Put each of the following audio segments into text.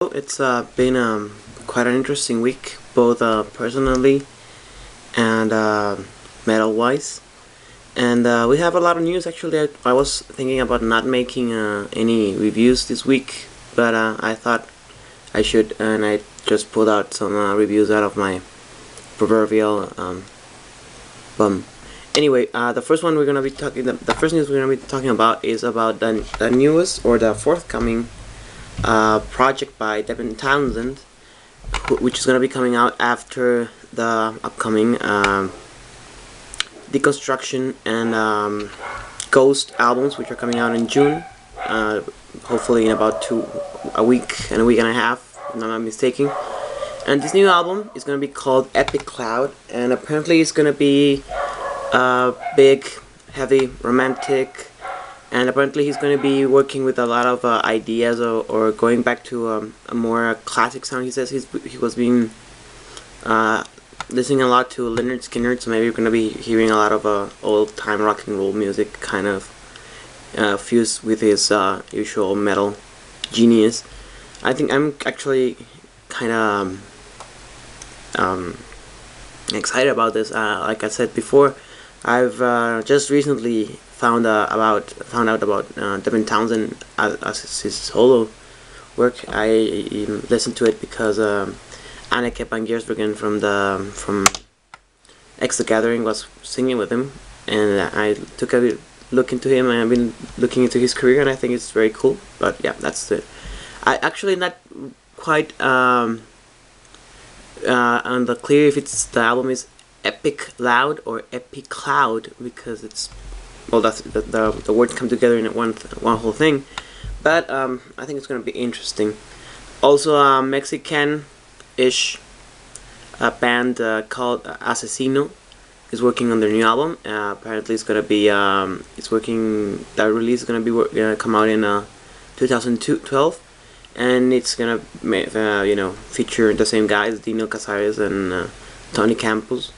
It's been quite an interesting week, both personally and metal-wise. And we have a lot of news. Actually, I was thinking about not making any reviews this week, but I thought I should, and I just pulled out some reviews out of my proverbial bum. Anyway, the first one we're gonna be talking. The first news we're gonna be talking about is about the newest or the forthcoming project by Devin Townsend, which is going to be coming out after the upcoming Deconstruction and Ghost albums, which are coming out in June, hopefully in about a week and a half, if I'm not mistaken. And this new album is going to be called Epic Cloud, and apparently it's going to be big, heavy, romantic. And apparently he's going to be working with a lot of ideas or going back to a more classic sound. He says he was being listening a lot to Leonard Skinner, so maybe we're going to be hearing a lot of old-time rock and roll music kind of fused with his usual metal genius. I think I'm actually kind of excited about this. Like I said before, I've just recently found out about Devin Townsend as his solo work. I listened to it because Anneke van Giersbergen from X The Gathering was singing with him, and I took a look into him, and I've been looking into his career, and I think it's very cool. But yeah, that's it. I actually not quite on the clear if the album is Epic Loud or Epic Cloud, because it's, well, that's the words come together in one whole thing. But I think it's gonna be interesting. Also, Mexican-ish band called Asesino is working on their new album. Apparently, it's gonna be that release is gonna be come out in 2012, and it's gonna feature the same guys, Dino Casares and Tony Campos,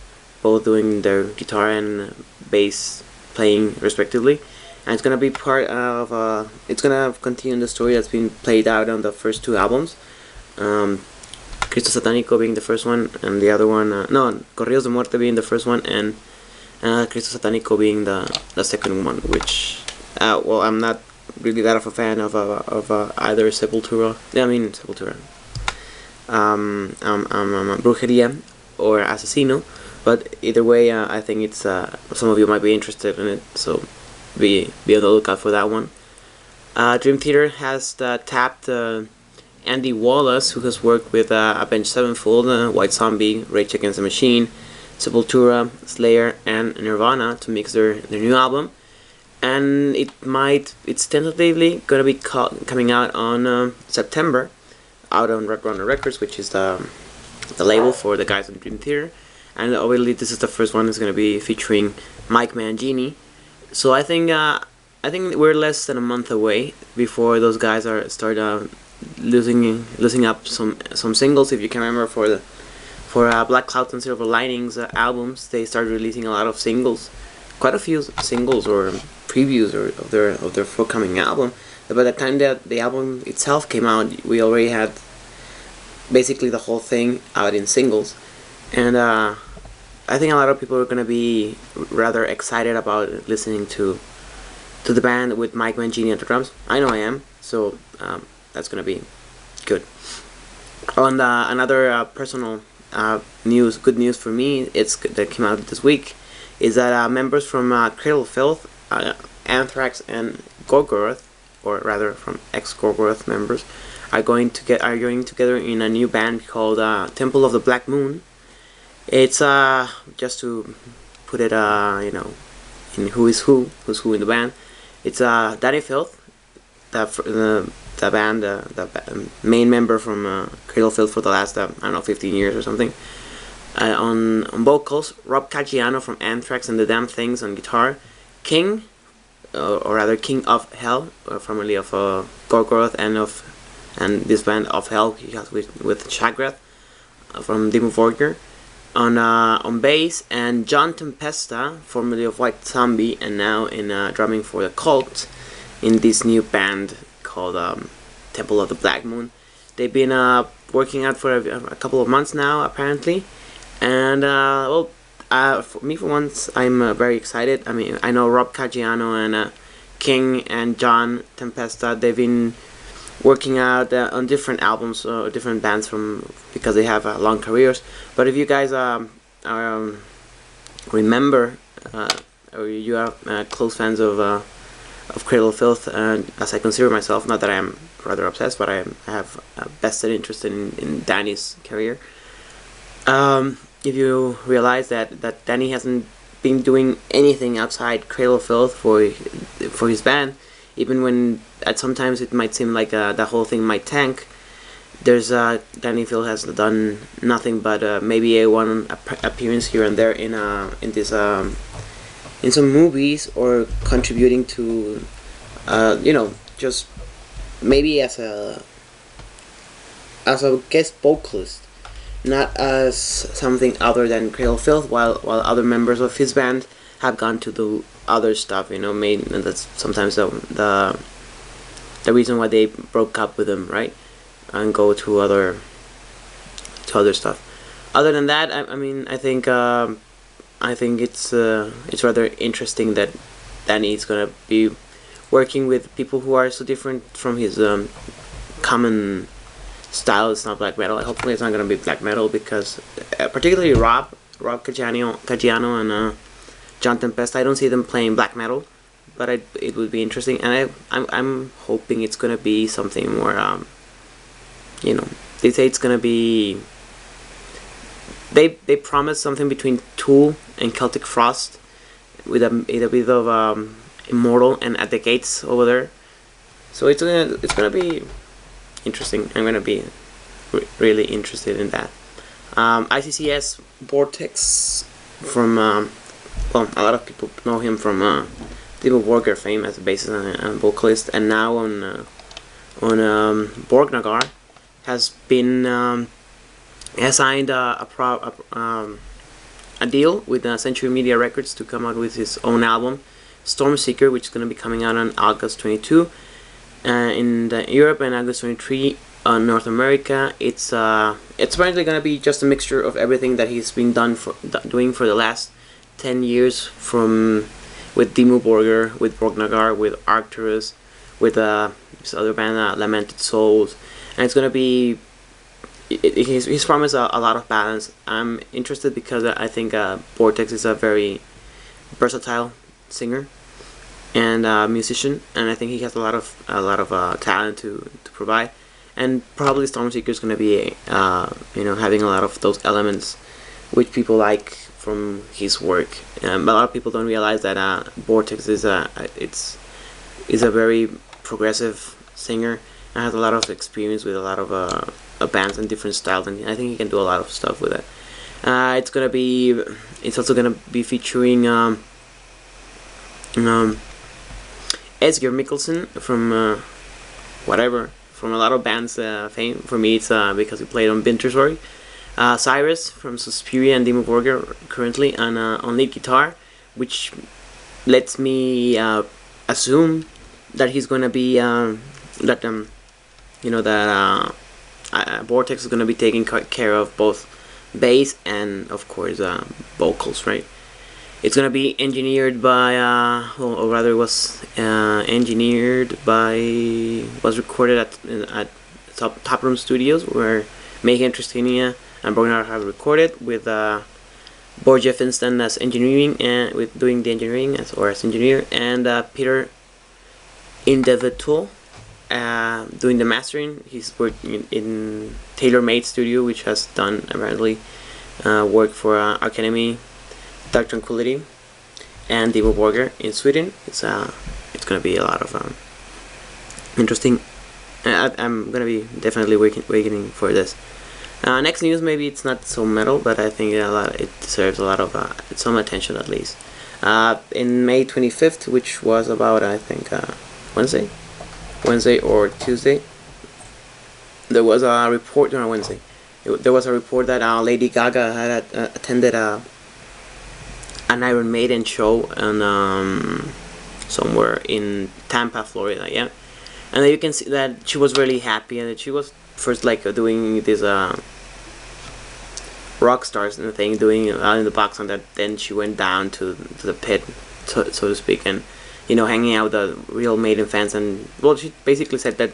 both doing their guitar and bass playing respectively, and it's gonna be part of it's gonna continue the story that's been played out on the first two albums. Cristo Satánico being the first one, and the other one, Corridos de Muerte being the first one, and Cristo Satánico being the second one. Which, well, I'm not really that of a fan of either Sepultura. Brujeria or Asesino. But either way, I think it's some of you might be interested in it, so be on the lookout for that one. Dream Theater has tapped Andy Wallace, who has worked with Avenged Sevenfold, White Zombie, Rage Against the Machine, Sepultura, Slayer, and Nirvana to mix their new album, and it's tentatively gonna be coming out on September, out on Red Runner Records, which is the label for the guys in Dream Theater. And obviously, this is the first one that's going to be featuring Mike Mangini. So I think we're less than a month away before those guys start losing up some singles. If you can remember, for Black Clouds and Silver Linings albums, they started releasing a lot of singles, quite a few singles or previews of their forthcoming album. But by the time that the album itself came out, we already had basically the whole thing out in singles. And I think a lot of people are going to be rather excited about listening to the band with Mike Mangini at the drums. I know I am, so that's going to be good. On another personal good news for me, that came out this week, is that members from CRADLE, FILTH, ANTHRAX, and Gorgoroth, or rather from ex-Gorgoroth members, are going together in a new band called Temple of the Black Moon. It's just to put it in who's who in the band. It's Danny Filth, the band, the main member from CRADLE, FILTH for the last 15 years or something. On vocals, Rob Caggiano from ANTHRAX and the Damn Things on guitar. King, or rather King of Hell, formerly of Gorgoroth and this band of Hell he has with Shagrath from Dimmu Borgir. On bass, and John Tempesta, formerly of White Zombie and now in drumming for the Cult in this new band called Temple of the Black Moon. They've been working out for a couple of months now, apparently, and well, for me for once, I'm very excited. I mean, I know Rob Caggiano and King and John Tempesta, they've been working out on different albums, different bands because they have long careers. But if you guys remember, or you are close fans of CRADLE FILTH, as I consider myself, not that I am rather obsessed, but I have a vested interest in Danny's career. If you realize that Danny hasn't been doing anything outside CRADLE FILTH for his band, even when at sometimes it might seem like the whole thing might tank, there's Danny Phil has done nothing but maybe one appearance here and there in some movies, or contributing to just maybe as a guest vocalist, not as something other than CRADLE FILTH, while other members of his band have gone to do other stuff, Maiden, and that's sometimes the reason why they broke up with him, right? And go to other stuff. Other than that, I mean, I think it's rather interesting that Danny is gonna be working with people who are so different from his common style. It's not black metal. Hopefully, it's not gonna be black metal, because particularly Rob Caggiano and John Tempesta, I don't see them playing black metal, but it would be interesting, and I'm hoping it's gonna be something more. They say it's gonna be. They promise something between Tool and Celtic Frost, with a bit of Immortal and At the Gates over there. So it's gonna be interesting. I'm gonna be really interested in that. ICCS Vortex from well, a lot of people know him from Dimmu Borgir fame as a bassist and vocalist, and now on Borgnagar has been has signed a deal with Century Media Records to come out with his own album, Stormseeker, which is going to be coming out on August 22 in Europe, and August 23 North America. It's apparently going to be just a mixture of everything that he's been doing for the last 10 years, with Dimmu Borgir, with Borgnagar, with Arcturus, with this other band, Lamented Souls, and it's gonna be. He's promised a lot of balance. I'm interested because I think Vortex is a very versatile singer and musician, and I think he has a lot of talent to provide. And probably Stormseeker is gonna be having a lot of those elements which people like from his work. But a lot of people don't realize that Vortex is a very progressive singer and has a lot of experience with a lot of bands and different styles, and I think he can do a lot of stuff with it. It's also gonna be featuring Esger Mikkelsen from from a lot of bands fame. For me, it's because he played on Wintersorg. Cyrus from Suspiria and Dimmu Borgir currently on lead guitar, which lets me assume that he's gonna be Vortex is gonna be taking care of both bass and of course vocals, right? It's gonna be engineered by or rather was recorded at Top Room Studios, where Mayhem, Tristania and Borgnagar have recorded, with Borje Finsten as engineering and with doing the engineering as engineer, and Peter Indevitul doing the mastering. He's working in Tailor Made Studio, which has done apparently work for Arcanemy, Dark Tranquility, and Dimmu Borgir in Sweden. It's gonna be a lot of interesting. I'm gonna be definitely waiting for this. Next news, maybe it's not so metal, but I think it deserves a lot of some attention at least. In May 25th, which was about I think Wednesday or Tuesday, there was a report on Wednesday. There was a report that Lady Gaga had attended an Iron Maiden show somewhere in Tampa, Florida. Yeah, and you can see that she was really happy and that she was first like doing this rock stars and thing, doing in the box on that. Then she went down to the pit, so to speak, and hanging out with the real Maiden fans. And well, she basically said that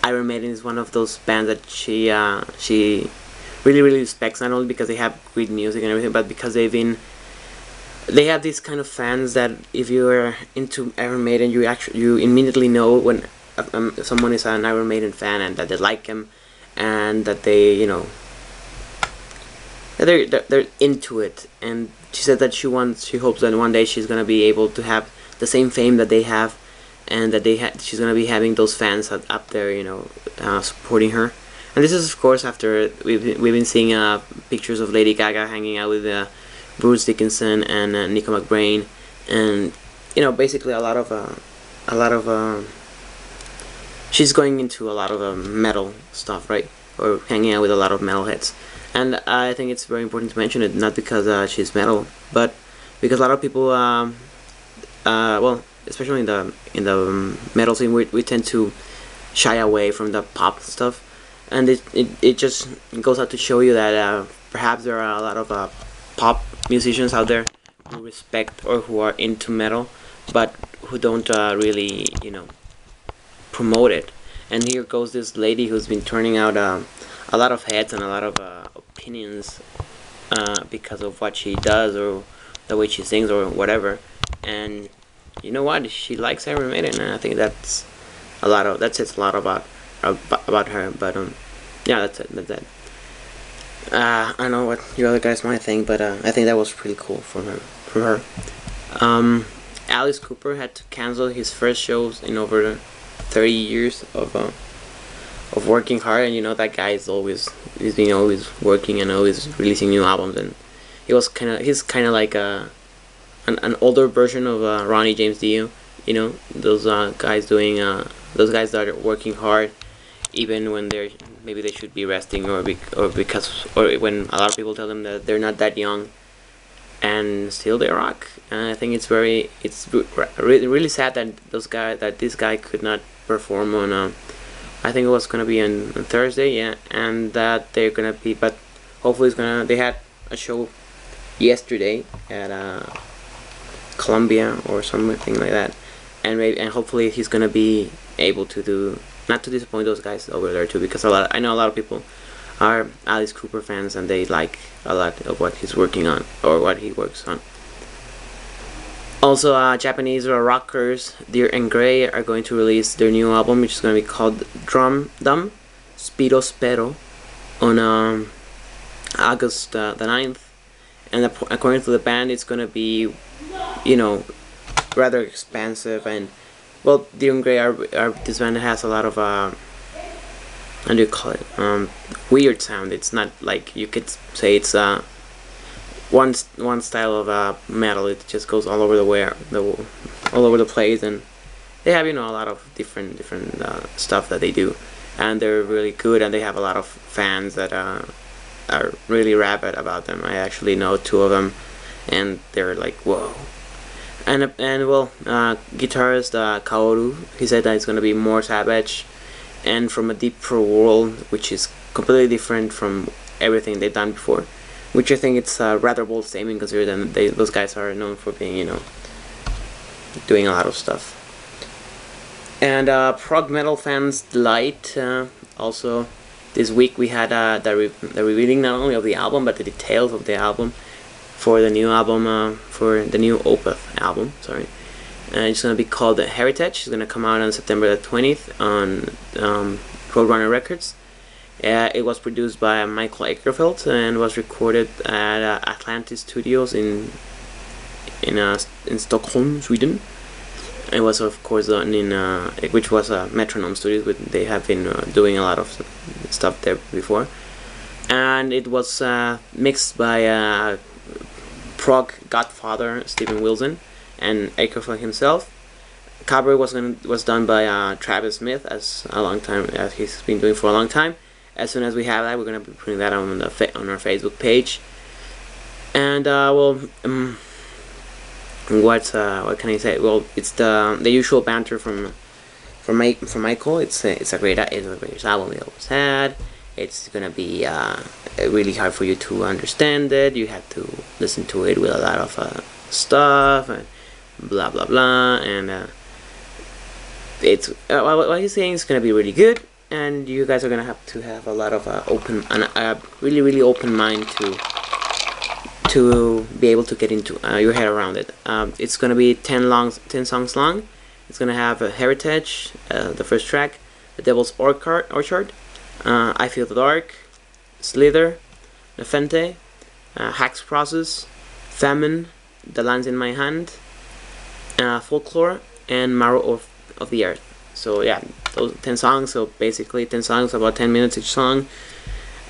Iron Maiden is one of those bands that she really respects, not only because they have great music and everything, but because they have these kind of fans that if you are into Iron Maiden, you immediately know when someone is an Iron Maiden fan, and that they like him, and that they they're into it. And she said that she hopes that one day she's gonna be able to have the same fame that they have, and that she's gonna be having those fans up there, supporting her. And this is of course after we've been seeing pictures of Lady Gaga hanging out with Bruce Dickinson and Nico McBrain, and basically a lot of she's going into a lot of metal stuff, right? Or hanging out with a lot of metalheads. And I think it's very important to mention it, not because she's metal, but because a lot of people, well, especially in the metal scene, we tend to shy away from the pop stuff, and it just goes out to show you that perhaps there are a lot of pop musicians out there who respect or who are into metal, but who don't really promote it. And here goes this lady who's been turning out a lot of heads and a lot of opinions because of what she does or the way she sings or whatever. And you know what? She likes Iron Maiden, and I think that says a lot about her. But yeah, that's it. I don't know what you other guys might think, but I think that was pretty cool from her. Alice Cooper had to cancel his first shows in over 30 years of working hard, and that guy is always working and always releasing new albums, and he's kind of like an older version of Ronnie James Dio. Those guys that are working hard even when maybe they should be resting, or when a lot of people tell them that they're not that young, and still they rock. And I think it's really sad that this guy could not perform on I think it was gonna be on Thursday, yeah, and that they're gonna be, but hopefully they had a show yesterday at Columbia or something like that, and hopefully he's gonna be able to do, not to disappoint those guys over there too, because I know a lot of people are Alice Cooper fans, and they like a lot of what he's working on, or what he works on. Also, Japanese rockers Deer and Grey are going to release their new album, which is going to be called Drum Dum Spiro Spero, on August the 9th. And according to the band, it's going to be, rather expensive. And, well, Deer and Grey this band has a lot of, how do you call it, weird sound. It's not like you could say it's one style of metal. It just goes all over all over the place, and they have a lot of different stuff that they do, and they're really good, and they have a lot of fans that are really rabid about them. I actually know two of them, and they're like, whoa. And well, guitarist Kaoru, he said that it's gonna be more savage and from a deeper world, which is completely different from everything they've done before. Which I think it's a rather bold statement, considering that those guys are known for being, doing a lot of stuff. And prog metal fans delight. Also, this week we had the revealing not only of the album, but the details of the album for the new album, for the new Opeth album. Sorry, it's gonna be called The Heritage. It's gonna come out on September the 20th on Roadrunner Records. It was produced by Michael Akerfeldt and was recorded at Atlantis Studios in Stockholm, Sweden. It was of course done which was Metronome Studios. They have been doing a lot of stuff there before, and it was mixed by prog godfather Steven Wilson and Akerfeldt himself. Cover was done by Travis Smith, as he's been doing for a long time. As soon as we have that, we're gonna be putting that on our Facebook page. And what can I say? Well, it's the usual banter from for Michael, it's a great album he always had. It's gonna be really hard for you to understand it. You have to listen to it with a lot of stuff and blah blah blah. And it's what he's saying is gonna be really good, and you guys are gonna have to have a lot of really open mind to be able to get into your head around it. It's gonna be 10 songs long. It's gonna have Heritage, the first track, The Devil's Orchard, I Feel the Dark, Slither, Nefente, Hack's Process, Famine, The Lands in My Hand, Folklore, and Marrow of the Earth. So yeah, those 10 songs. So basically 10 songs, about 10 minutes each song,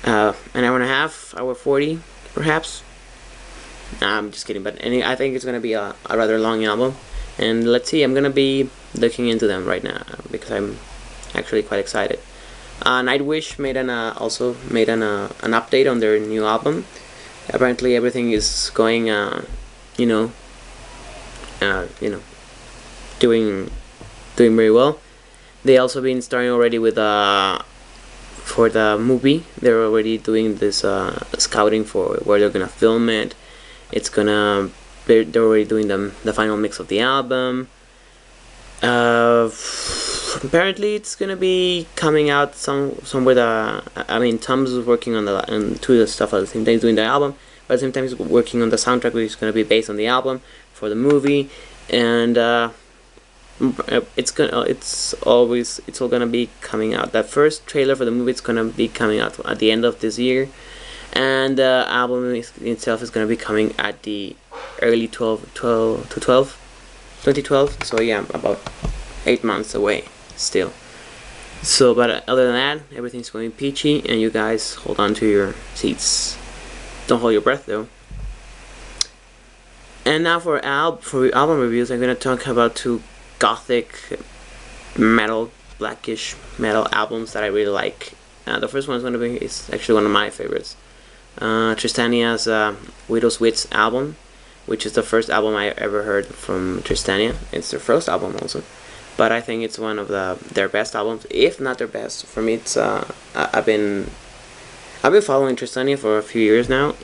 an hour and a half, hour 40 perhaps. I'm just kidding, but I think it's gonna be a rather long album. And let's see, I'm gonna be looking into them right now because I'm actually quite excited. Nightwish also made an update on their new album. Apparently everything is going doing very well. They also been starting already with for the movie. They're already doing this scouting for where they're gonna film it. They're already doing the final mix of the album. Apparently it's gonna be coming out somewhere. Tom's working on the stuff at the same time. He's doing the album, but at the same time he's working on the soundtrack, which is gonna be based on the album for the movie. And it's all gonna be coming out. That first trailer for the movie is gonna be coming out at the end of this year, and the album itself is gonna be coming at the early 2012. So yeah, about 8 months away still. So, but other than that, everything's going peachy, and you guys hold on to your seats. Don't hold your breath though. And now for album reviews, I'm gonna talk about 2 gothic metal, blackish metal albums that I really like. The first one is actually one of my favorites. Tristania's Widow's Wits album, which is the first album I ever heard from Tristania. It's their first album also, but I think it's one of their best albums, if not their best. For me, it's I've been following Tristania for a few years now,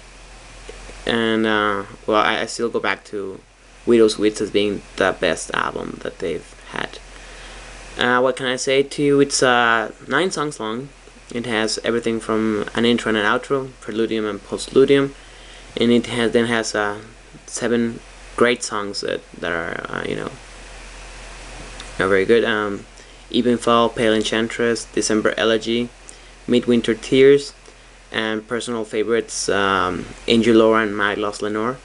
and I still go back to Widow's Wits as being the best album that they've had. What can I say to you? It's 9 songs long. It has everything from an intro and an outro, preludium and postludium, and it has 7 great songs that are are very good. Evenfall, Pale Enchantress, December Elegy, Midwinter Tears, and personal favorites Angel Laura and My Lost Lenore,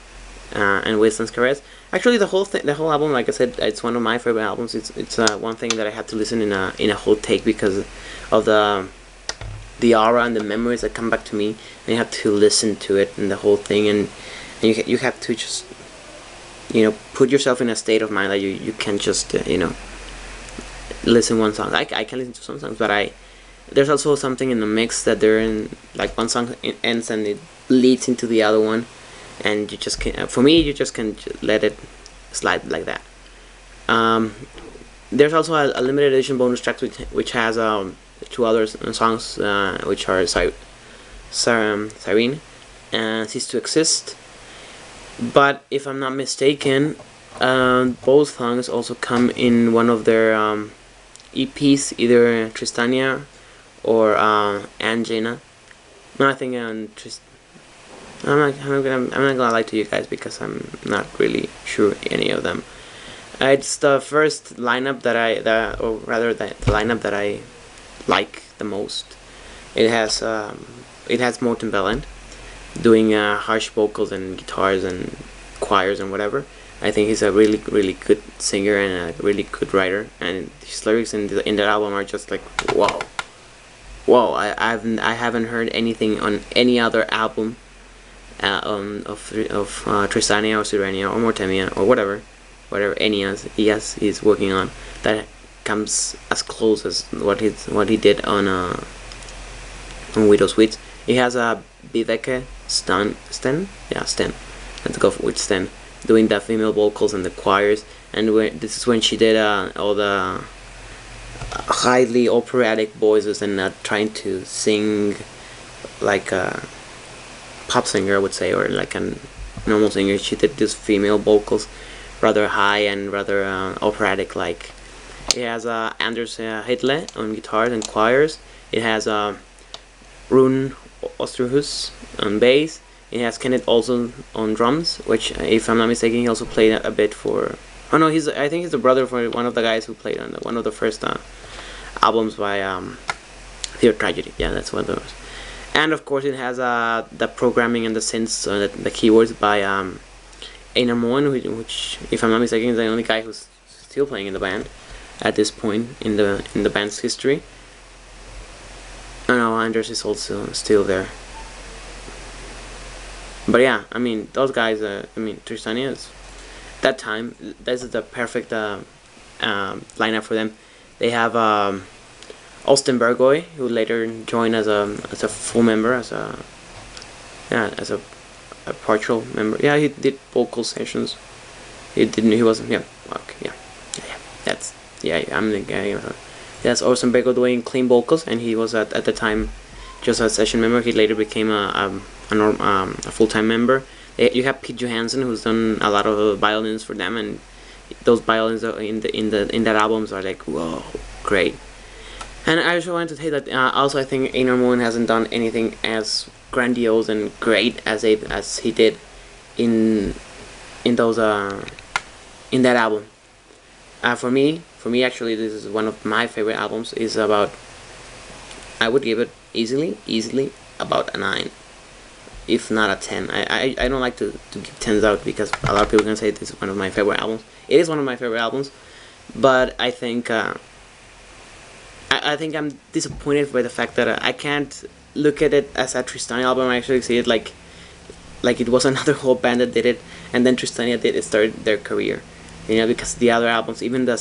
and Wasteland's Caress. Actually, the whole album, like I said, it's one of my favorite albums. It's one thing that I had to listen in a whole take because of the aura and the memories that come back to me, and you have to listen to it and the whole thing, and you have to just put yourself in a state of mind that you can't just listen one song. I can listen to some songs, but there's also something in the mix that they're in, like one song ends and it leads into the other one, and you just can't. For me, you just can't let it slide like that. There's also a limited edition bonus track which has 2 other songs, which are Sirenia and Cease to Exist. But if I'm not mistaken, both songs also come in one of their EPs, either Tristania or Angina. No, I think I'm not gonna lie to you guys because I'm not really sure any of them. It's the first lineup the lineup that I like the most. It has Morten Belland doing harsh vocals and guitars and choirs and whatever. I think he's a really good singer and a really good writer, and his lyrics in that album are just like whoa. I haven't heard anything on any other album of Tristania or Sirenia or Mortemia or whatever Enias he's working on that comes as close as what he did on Widow's Wits. He has a Viveke Sten. Let's go with Sten, doing the female vocals and the choirs. And this is when she did all the highly operatic voices and not trying to sing like a pop singer, I would say, or like a normal singer. She did these female vocals, rather high and rather operatic like. It has Anders Hedle on guitars and choirs. It has Rune Osterhus on bass. It has Kenneth Olson on drums, which, if I'm not mistaken, he also played a bit for. Oh no, I think he's the brother for one of the guys who played on one of the first albums by Theatre Tragedy. Yeah, that's one of those. And of course, it has the programming and the synths, the keyboards by Einar Moen, which, if I'm not mistaken, is the only guy who's still playing in the band at this point in the band's history. I know Anders is also still there. But yeah, I mean, those guys, Tristania is, that time, this is the perfect lineup for them. They have Austin Bergoy, who later joined as a full member, as a partial member. Yeah, he did vocal sessions. He wasn't, yeah, okay, I'm the guy. Yes, Austin Bergoy doing clean vocals, and he was at the time just a session member. He later became a full-time member. You have Pete Johansson, who's done a lot of violins for them, and those violins in that albums are like, whoa, great. And I also wanted to say that also I think Einar Moen hasn't done anything as grandiose and great as he did in that album. For me actually, this is one of my favorite albums. Is about, I would give it easily about a 9, if not a 10. I don't like to give 10s out because a lot of people can say this is one of my favorite albums. It is one of my favorite albums, but I think I think I'm disappointed by the fact that I can't look at it as a Tristania album. I actually see it like it was another whole band that did it, and then Tristania started their career. You know, because the other albums, even the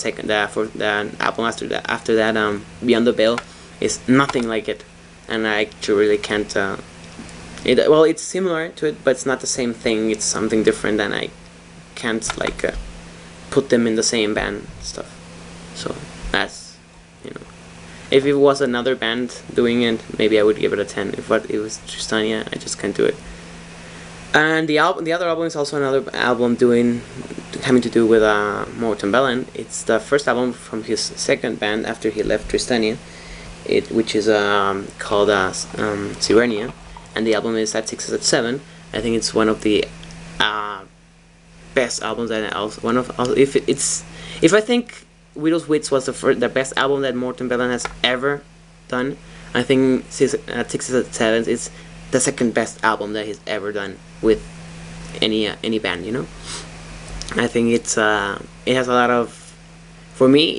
album after that, Beyond the Veil, is nothing like it, and I actually really can't. Well, it's similar to it, but it's not the same thing. It's something different, and I can't put them in the same band stuff. So that's, if it was another band doing it, maybe I would give it a 10. But it was Tristania, I just can't do it. And the other album is also another album having to do with Morten Bellan. It's the first album from his second band after he left Tristania, which is called Sirenia, and the album is at 6 at 7. I think it's one of the best albums that if I think Widow's Wits was the best album that Morten Bellan has ever done, I think 6 at 7 is the second best album that he's ever done with any band. I think it has a lot of, for me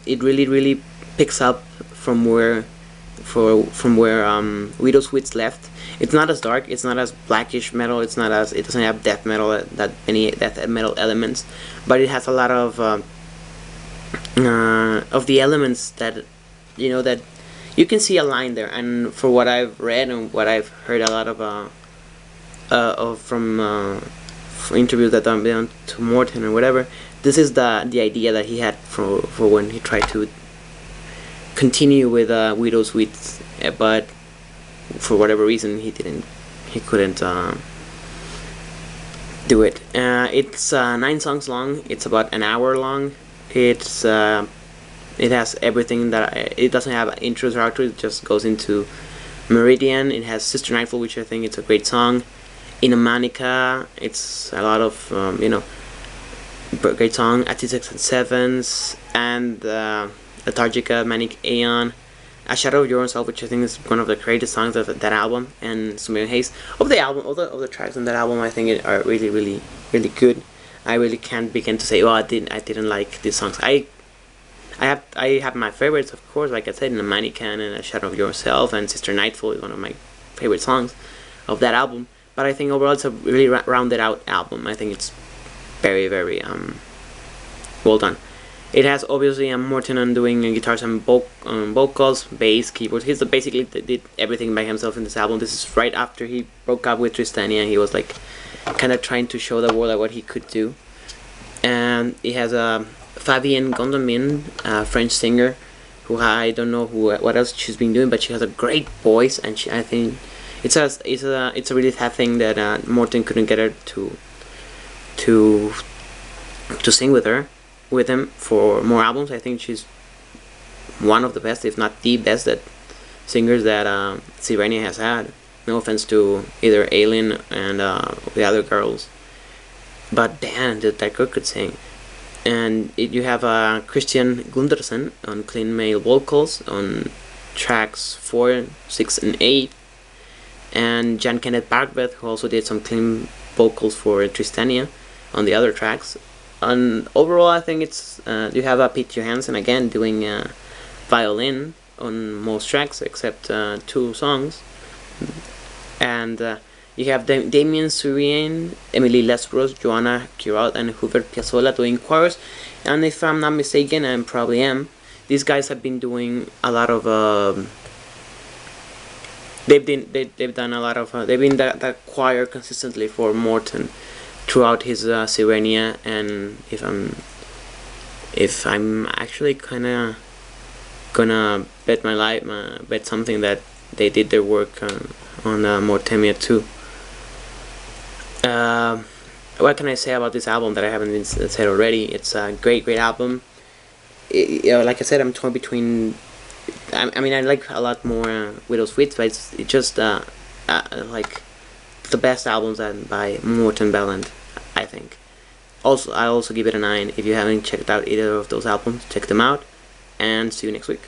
it really picks up from where Widow's Wits left. It's not as dark, it's not as blackish metal, it doesn't have death metal, any death metal elements, but it has a lot of the elements that that you can see a line there. And for what I've read and what I've heard a lot from interviews that I've done to Morten or whatever, this is the idea that he had for when he tried to continue with Widow's Wits, but for whatever reason he couldn't do it. It's 9 songs long. It's about an hour long. It has everything it doesn't have intros or outros. It just goes into Meridian. It has Sister Nightfall, which I think it's a great song. In a Manica, it's a lot of great song. At 6 and 7s, and Lethargica, Manic Aeon, A Shadow of Your Own Self, which I think is one of the greatest songs of that album, and Sumerian Haze. Of the album, all the tracks on that album, I think are really good. I really can't begin to say, I didn't like these songs. I have my favorites, of course, like I said, in the Mannequin and A Shadow of Yourself, and Sister Nightfall is one of my favorite songs of that album. But I think overall it's a really rounded out album. I think it's very well done. It has obviously Morten doing guitars and vocals, bass, keyboards. He basically did everything by himself in this album. This is right after he broke up with Tristania. He was kind of trying to show the world what he could do. And he has Fabien Gondamin, a French singer, who I don't know what else she's been doing, but she has a great voice, and I think it's a really sad thing that Morten couldn't get her to sing with him for more albums. I think she's one of the best, if not the best, singers that Sirenia has had. No offense to either Alien and the other girls, but damn, that girl could sing. And you have Christian Gundersen on clean male vocals on tracks 4, 6, and 8, and Jan Kenneth Barkvedt, who also did some clean vocals for Tristania on the other tracks. And overall, I think it's you have Pete Johansson again doing violin on most tracks except 2 songs, and you have Damien Surian, Emily Lesbros, Joanna Kiralt, and Hubert Piazzolla doing chorus. And if I'm not mistaken, and probably am, these guys have been doing a lot of they've done a lot of they've been that choir consistently for Morten throughout his Sirenia. And if I'm actually kind of gonna bet my life, bet something that they did their work on Mortemia too. What can I say about this album that I haven't been said already? It's a great album. Like I said, I'm torn between. I mean, I like a lot more Widow's Wits, but it's just like the best albums by Morten Belland, I think. Also, I also give it a 9. If you haven't checked out either of those albums, check them out, and see you next week.